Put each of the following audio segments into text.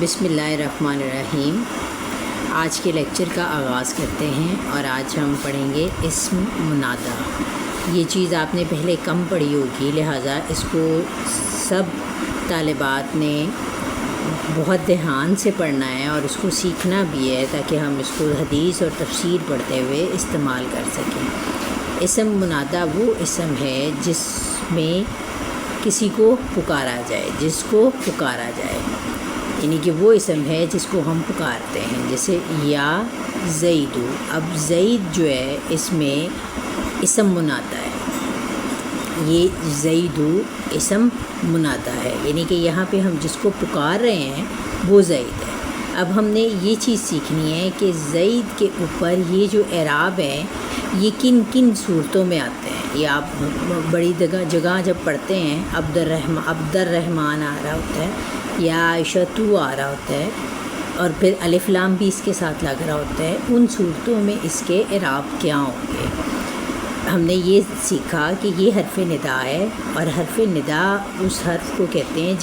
بسم اللہ الرحمن الرحیم۔ آج کے لیکچر کا آغاز کرتے ہیں اور آج ہم پڑھیں گے اسم منادا۔ یہ چیز آپ نے پہلے کم پڑھی ہوگی، لہٰذا اس کو سب طالبات نے بہت دھیان سے پڑھنا ہے اور اس کو سیکھنا بھی ہے تاکہ ہم اس کو حدیث اور تفسیر پڑھتے ہوئے استعمال کر سکیں۔ اسم منادا وہ اسم ہے جس میں کسی کو پکارا جائے، یعنی کہ وہ اسم ہے جس کو ہم پکارتے ہیں، جیسے یا زیدو۔ اب زید جو ہے اس میں اسم منادا ہے، یہ زیدو اسم منادا ہے، یعنی کہ یہاں پہ ہم جس کو پکار رہے ہیں وہ زید ہے۔ اب ہم نے یہ چیز سیکھنی ہے کہ زید کے اوپر یہ جو اعراب ہے یہ کن کن صورتوں میں آتے ہیں۔ یہ آپ بڑی جگہ جب پڑھتے ہیں عبد الرحمن آ رہا ہوتا ہے یا عائشۃ آ رہا ہوتا ہے اور پھر الف لام بھی اس کے ساتھ لگ رہا ہوتا ہے، ان صورتوں میں اس کے اعراب کیا ہوں گے۔ ہم نے یہ سیکھا کہ یہ حرف ندا ہے اور حرف ندا اس حرف کو کہتے ہیں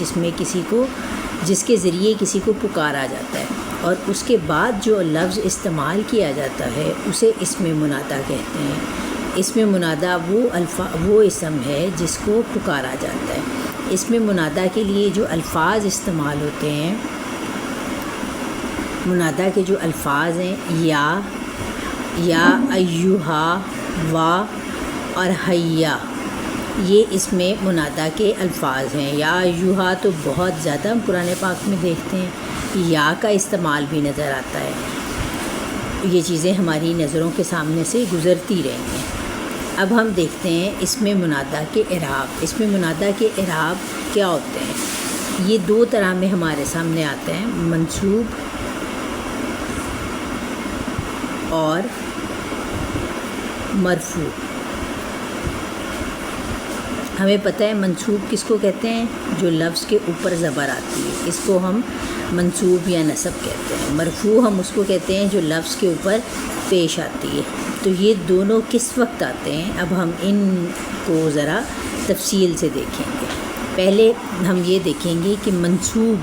جس کے ذریعے کسی کو پکارا جاتا ہے، اور اس کے بعد جو لفظ استعمال کیا جاتا ہے اسے اسم منادا کہتے ہیں۔ اسم منادا وہ اسم ہے جس کو پکارا جاتا ہے۔ اسم منادا کے لیے جو الفاظ استعمال ہوتے ہیں، منادا کے جو الفاظ ہیں یا ایہا، وا اور حیا، یہ اس میں منادا کے الفاظ ہیں۔ یا ایہا تو بہت زیادہ ہم قرآن پاک میں دیکھتے ہیں، یا کا استعمال بھی نظر آتا ہے۔ یہ چیزیں ہماری نظروں کے سامنے سے گزرتی رہی ہیں۔ اب ہم دیکھتے ہیں اسم منادا کے اعراب۔ اسم منادا کے اعراب کیا ہوتے ہیں؟ یہ دو طرح میں ہمارے سامنے آتے ہیں، منصوب اور مرفوع۔ ہمیں پتہ ہے منصوب کس کو کہتے ہیں؟ جو لفظ کے اوپر زبر آتی ہے، اس کو ہم منصوب یا نصب کہتے ہیں۔ مرفوع ہم اس کو کہتے ہیں جو لفظ کے اوپر پیش آتی ہے۔ تو یہ دونوں کس وقت آتے ہیں؟ اب ہم ان کو ذرا تفصیل سے دیکھیں گے۔ پہلے ہم یہ دیکھیں گے کہ منصوب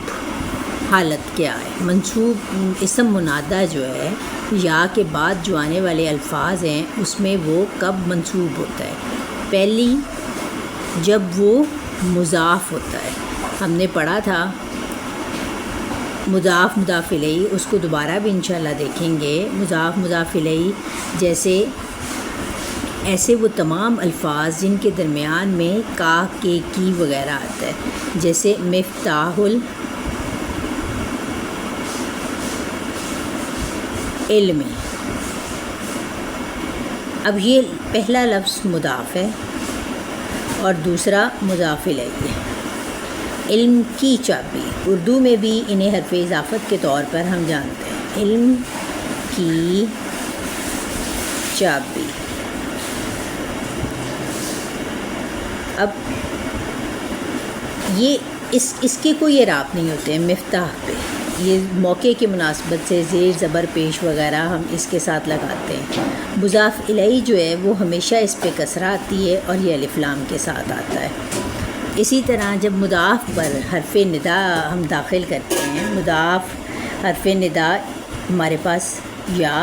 حالت کیا ہے۔ منصوب اسم منادا جو ہے یا کے بعد جو آنے والے الفاظ ہیں اس میں وہ کب منصوب ہوتا ہے؟ پہلی، جب وہ مضاف ہوتا ہے۔ ہم نے پڑھا تھا مضاف مضاف الیہ، اس کو دوبارہ بھی انشاءاللہ دیکھیں گے۔ مضاف مضاف الیہ جیسے ایسے وہ تمام الفاظ جن کے درمیان میں کا، کے، کی وغیرہ آتا ہے، جیسے مفتاح العلم۔ اب یہ پہلا لفظ مضاف ہے اور دوسرا مضاف الیہ ہے۔ علم کی چابی، اردو میں بھی انہیں حرف اضافت کے طور پر ہم جانتے ہیں، علم کی چابی۔ اب یہ اس کے کوئی اعراب نہیں ہوتے ہیں مفتاح پہ، یہ موقع کی مناسبت سے زیر زبر پیش وغیرہ ہم اس کے ساتھ لگاتے ہیں۔ مضاف الیہ جو ہے وہ ہمیشہ اس پہ کسرہ آتی ہے اور یہ الف لام کے ساتھ آتا ہے۔ اسی طرح جب مضاف پر حرف ندا ہم داخل کرتے ہیں، مضاف حرف ندا ہمارے پاس یا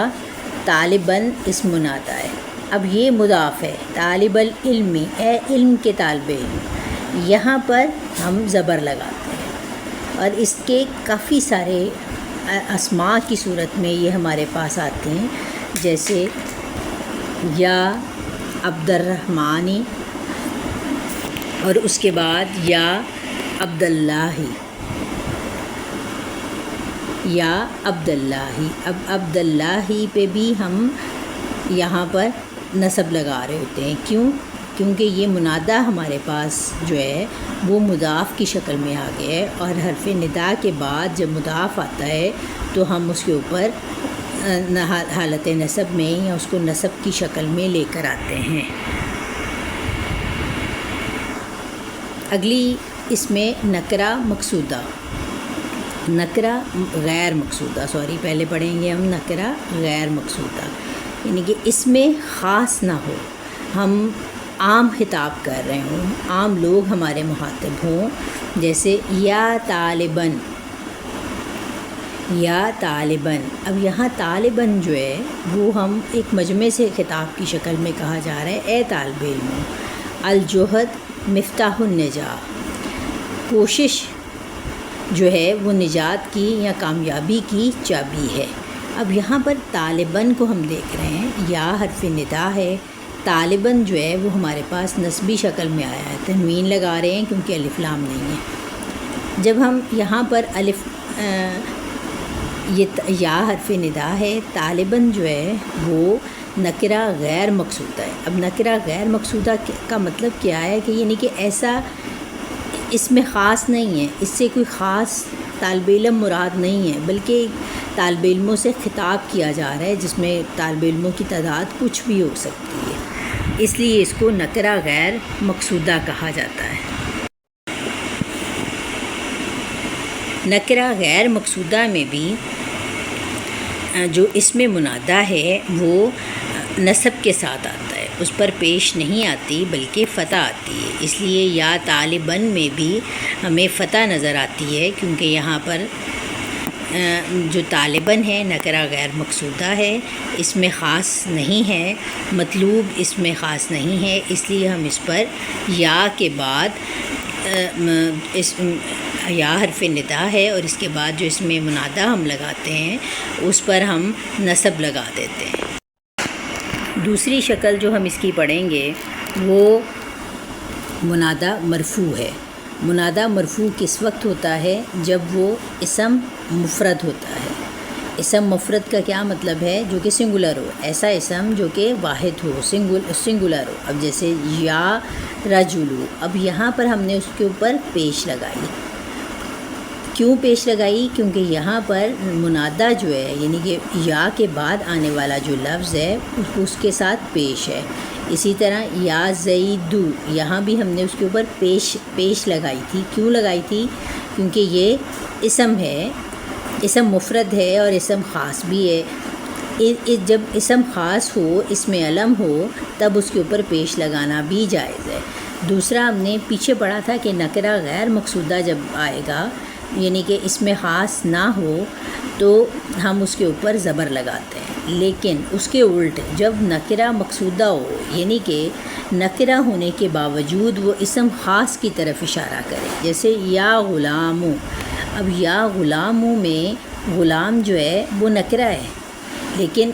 طالباً اسم منادا ہے۔ اب یہ مضاف ہے، طالب العلم، اے علم کے طالب علم، یہاں پر ہم زبر لگاتے ہیں، اور اس کے کافی سارے اسماء کی صورت میں یہ ہمارے پاس آتے ہیں، جیسے یا عبد الرحمن، اور اس کے بعد یا عبداللہ، یا عبداللہ۔ اب عبداللہ پہ بھی ہم یہاں پر نصب لگا رہے ہوتے ہیں، کیونکہ یہ منادا ہمارے پاس جو ہے وہ مضاف کی شکل میں آ گیا ہے، اور حرف ندا کے بعد جب مضاف آتا ہے تو ہم اس کے اوپر حالت نصب میں یا اس کو نصب کی شکل میں لے کر آتے ہیں۔ اگلی اس میں نکرہ مقصودہ، نکرہ غیر مقصودہ، پہلے پڑھیں گے ہم نکرہ غیر مقصودہ، یعنی کہ اس میں خاص نہ ہو، ہم عام خطاب کر رہے ہوں، عام لوگ ہمارے مخاطب ہوں، جیسے یا طالباً، یا طالباً، اب یہاں طالباً جو ہے وہ ہم ایک مجمع سے خطاب کی شکل میں کہا جا رہا ہے، اے طالب علموں، الجہد مفتاح النجاح، کوشش جو ہے وہ نجات کی یا کامیابی کی چابی ہے۔ اب یہاں پر طالباً کو ہم دیکھ رہے ہیں، یا حرف ندا ہے، طالباً جو ہے وہ ہمارے پاس نسبی شکل میں آیا ہے، تنوین لگا رہے ہیں کیونکہ الف لام نہیں ہے۔ جب ہم یہاں پر یا حرف ندا ہے، طالباً جو ہے وہ نکرہ غیر مقصودہ ہے۔ اب نکرہ غیر مقصودہ کا مطلب کیا ہے کہ یعنی کہ ایسا اس میں خاص نہیں ہے، اس سے کوئی خاص طالب علم مراد نہیں ہے، بلکہ طالب علموں سے خطاب کیا جا رہا ہے جس میں طالب علموں کی تعداد کچھ بھی ہو سکتی ہے، اس لیے اس کو نکرہ غیر مقصودہ کہا جاتا ہے۔ نکرہ غیر مقصودہ میں بھی جو اسم منادہ ہے وہ نصب کے ساتھ آتا ہے، اس پر پیش نہیں آتی بلکہ فتح آتی ہے، اس لیے یا طالباً میں بھی ہمیں فتح نظر آتی ہے کیونکہ یہاں پر جو طالباً ہے نکرہ غیر مقصودہ ہے، اس میں خاص نہیں ہے، مطلوب اس میں خاص نہیں ہے، اس لیے ہم اس پر یا کے بعد یا حرف ندا ہے اور اس کے بعد جو اس میں منادہ ہم لگاتے ہیں اس پر ہم نصب لگا دیتے ہیں۔ دوسری شکل جو ہم اس کی پڑھیں گے وہ منادہ مرفوع ہے۔ منادہ مرفوع کس وقت ہوتا ہے؟ جب وہ اسم مفرد ہوتا ہے۔ اسم مفرد کا کیا مطلب ہے؟ جو کہ سنگولر ہو، ایسا اسم جو کہ واحد ہو، سنگولر ہو۔ اب جیسے یا رجلو، اب یہاں پر ہم نے اس کے اوپر پیش لگائی۔ کیوں پیش لگائی؟ کیونکہ یہاں پر منادہ جو ہے یعنی کہ یا کے بعد آنے والا جو لفظ ہے اس کے ساتھ پیش ہے۔ اسی طرح یا زیدو، یہاں بھی ہم نے اس کے اوپر پیش لگائی تھی۔ کیوں لگائی تھی؟ کیونکہ یہ اسم ہے، اسم مفرد ہے اور اسم خاص بھی ہے۔ جب اسم خاص ہو، اسم علم ہو، تب اس کے اوپر پیش لگانا بھی جائز ہے۔ دوسرا ہم نے پیچھے پڑھا تھا کہ نکرہ غیر مقصودہ جب آئے گا یعنی کہ اس میں خاص نہ ہو تو ہم اس کے اوپر زبر لگاتے ہیں، لیکن اس کے الٹ جب نکرہ مقصودہ ہو یعنی کہ نکرہ ہونے کے باوجود وہ اسم خاص کی طرف اشارہ کرے، جیسے یا غلامو۔ اب یا غلامو میں غلام جو ہے وہ نکرہ ہے، لیکن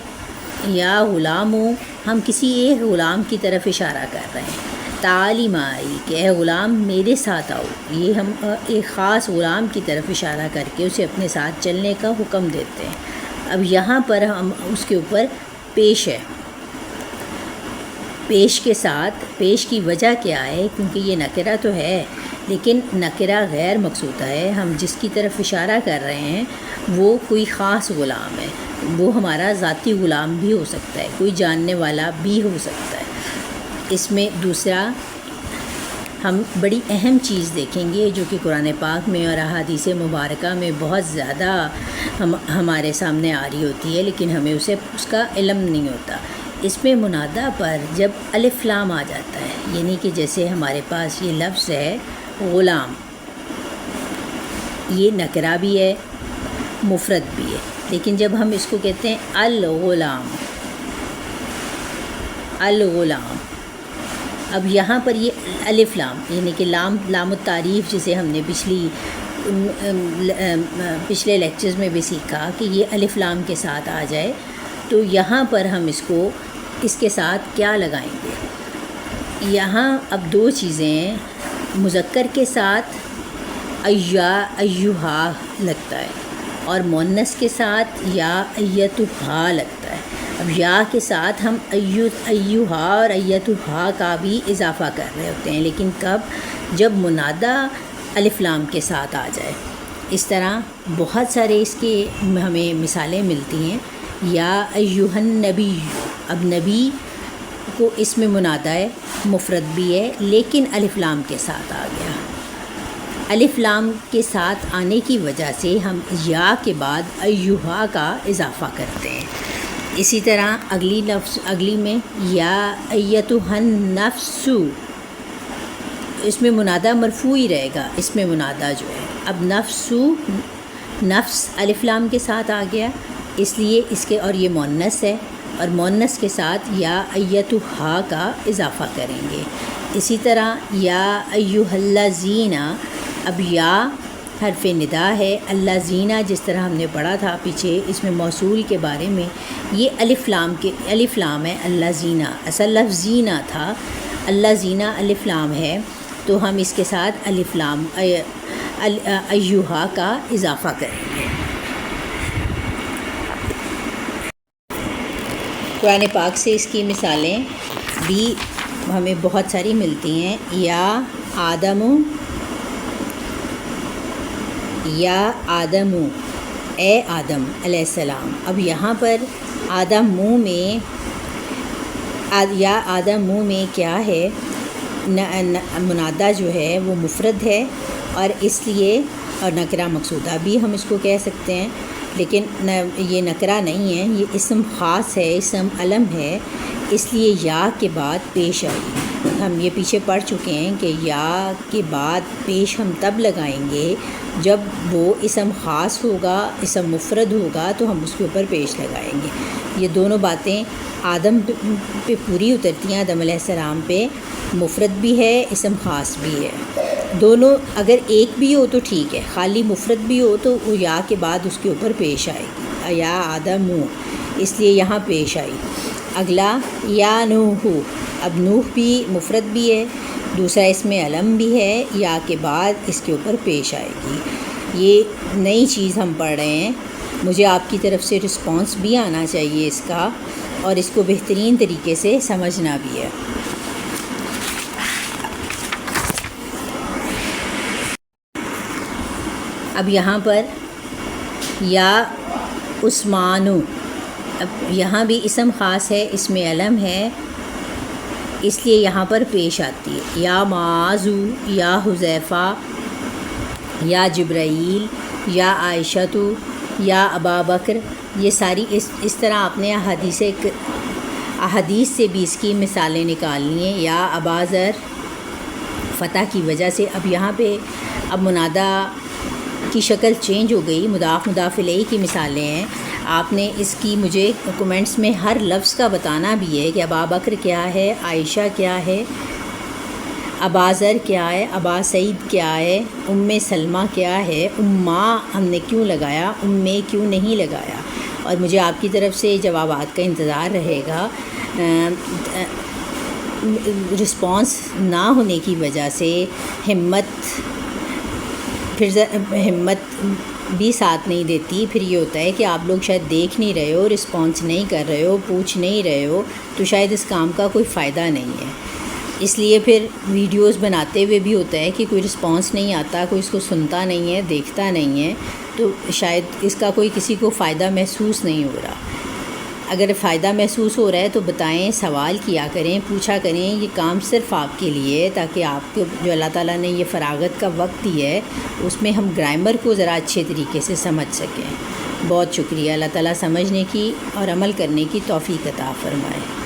یا غلامو ہم کسی ایک غلام کی طرف اشارہ کر رہے ہیں۔ تعلیم آئی کہ اے غلام میرے ساتھ آؤ، یہ ہم ایک خاص غلام کی طرف اشارہ کر کے اسے اپنے ساتھ چلنے کا حکم دیتے ہیں۔ اب یہاں پر ہم اس کے اوپر پیش ہے، پیش کے ساتھ، پیش کی وجہ کیا ہے؟ کیونکہ یہ نکرہ تو ہے لیکن نکرہ غیر مقصودہ ہے، ہم جس کی طرف اشارہ کر رہے ہیں وہ کوئی خاص غلام ہے، وہ ہمارا ذاتی غلام بھی ہو سکتا ہے، کوئی جاننے والا بھی ہو سکتا ہے۔ اس میں دوسرا ہم بڑی اہم چیز دیکھیں گے جو کہ قرآن پاک میں اور احادیث مبارکہ میں بہت زیادہ ہمارے سامنے آ رہی ہوتی ہے، لیکن ہمیں اس کا علم نہیں ہوتا۔ اس میں منادہ پر جب الف لام آ جاتا ہے یعنی کہ جیسے ہمارے پاس یہ لفظ ہے غلام، یہ نکرہ بھی ہے مفرد بھی ہے، لیکن جب ہم اس کو کہتے ہیں الغلام، الغلام، اب یہاں پر یہ الف لام یعنی کہ لام التعریف جسے ہم نے پچھلے لیکچرز میں بھی سیکھا کہ یہ الف لام کے ساتھ آ جائے، تو یہاں پر ہم اس کے ساتھ کیا لگائیں گے؟ یہاں اب دو چیزیں ہیں، مذکر کے ساتھ ایہا لگتا ہے اور مؤنث کے ساتھ یا ایتھا لگتا ہے۔ اب یا کے ساتھ ہم ایہا اور ایتھا کا بھی اضافہ کر رہے ہوتے ہیں، لیکن کب؟ جب منادہ الف لام کے ساتھ آ جائے۔ اس طرح بہت سارے اس کے ہمیں مثالیں ملتی ہیں۔ یا ایہا النبی، اب نبی کو اس میں منادہ ہے، مفرد بھی ہے لیکن الف لام کے ساتھ آ گیا۔ الف لام کے ساتھ آنے کی وجہ سے ہم یا کے بعد ایہا کا اضافہ کرتے ہیں۔ اسی طرح اگلی میں یا ایتھا النفس، اس میں منادہ مرفوع ہی رہے گا، اس میں منادہ جو ہے اب نفس الف لام کے ساتھ آ گیا، اس لیے اس کے، اور یہ مؤنث ہے، اور مؤنث کے ساتھ یا ایتھا کا اضافہ کریں گے۔ اسی طرح یا ایھا الذین، اب یا حرف ندا ہے، الذین جس طرح ہم نے پڑھا تھا پیچھے اس میں موصول کے بارے میں، یہ الف لام ہے، الذین اصل لفظ زینہ تھا، الذین الف لام ہے، تو ہم اس کے ساتھ الف لام ایھا کا اضافہ کریں گے۔ قرآن پاک سے اس کی مثالیں بھی ہمیں بہت ساری ملتی ہیں۔ یا آدم، اے آدم علیہ السلام۔ اب یہاں پر آدم منہ میں، یا آدم منہ میں کیا ہے، منادہ جو ہے وہ مفرد ہے، اور اس لیے، اور نکرہ مقصودہ بھی ہم اس کو کہہ سکتے ہیں، لیکن یہ نکرہ نہیں ہے، یہ اسم خاص ہے، اسم علم ہے، اس لیے یا کے بعد پیش آئی۔ ہم یہ پیچھے پڑھ چکے ہیں کہ یا کے بعد پیش ہم تب لگائیں گے جب وہ اسم خاص ہوگا، اسم مفرد ہوگا تو ہم اس کے اوپر پیش لگائیں گے۔ یہ دونوں باتیں آدم پہ پوری اترتی ہیں، آدم علیہ السلام پہ، مفرد بھی ہے، اسم خاص بھی ہے، دونوں اگر ایک بھی ہو تو ٹھیک ہے، خالی مفرد بھی ہو تو وہ یا کے بعد اس کے اوپر پیش آئے گی، یا آدم، اس لیے یہاں پیش آئی۔ اگلا یا نوح، اب نوح بھی مفرد بھی ہے، دوسرا اس میں علم بھی ہے، یا کے بعد اس کے اوپر پیش آئے گی۔ یہ نئی چیز ہم پڑھ رہے ہیں، مجھے آپ کی طرف سے رسپانس بھی آنا چاہیے اس کا، اور اس کو بہترین طریقے سے سمجھنا بھی ہے۔ اب یہاں پر یا عثمانو، اب یہاں بھی اسم خاص ہے، اس میں علم ہے، اس لیے یہاں پر پیش آتی ہے۔ یا معاذو، یا حذیفہ، یا جبرائیل، یا عائشۃ، یا ابا بکر، یہ ساری اس طرح آپ نے احادیث سے بھی اس کی مثالیں نکالنی ہیں۔ یا ابا ذر، فتح کی وجہ سے، اب یہاں پہ اب منادہ کی شکل چینج ہو گئی، مضاف الیہ کی مثالیں ہیں۔ آپ نے اس کی مجھے کمنٹس میں ہر لفظ کا بتانا بھی ہے کہ ابا بکر کیا ہے، عائشہ کیا ہے، ابا ذر کیا ہے، ابا سعید کیا ہے، ام سلمہ کیا ہے، اماں ہم نے کیوں لگایا، امے کیوں نہیں لگایا، اور مجھے آپ کی طرف سے جوابات کا انتظار رہے گا۔ رسپانس نہ ہونے کی وجہ سے ہمت بھی ساتھ نہیں دیتی، پھر یہ ہوتا ہے کہ آپ لوگ شاید دیکھ نہیں رہے ہو، رسپانس نہیں کر رہے ہو، پوچھ نہیں رہے ہو، تو شاید اس کام کا کوئی فائدہ نہیں ہے۔ اس لیے پھر ویڈیوز بناتے ہوئے بھی ہوتا ہے کہ کوئی رسپانس نہیں آتا، کوئی اس کو سنتا نہیں ہے، دیکھتا نہیں ہے، تو شاید اس کا کوئی کسی کو فائدہ محسوس نہیں ہو رہا۔ اگر فائدہ محسوس ہو رہا ہے تو بتائیں، سوال کیا کریں، پوچھا کریں، یہ کام صرف آپ کے لیے ہے، تاکہ آپ کو جو اللہ تعالیٰ نے یہ فراغت کا وقت دی ہے اس میں ہم گرامر کو ذرا اچھے طریقے سے سمجھ سکیں۔ بہت شکریہ، اللہ تعالیٰ سمجھنے کی اور عمل کرنے کی توفیق عطا فرمائے۔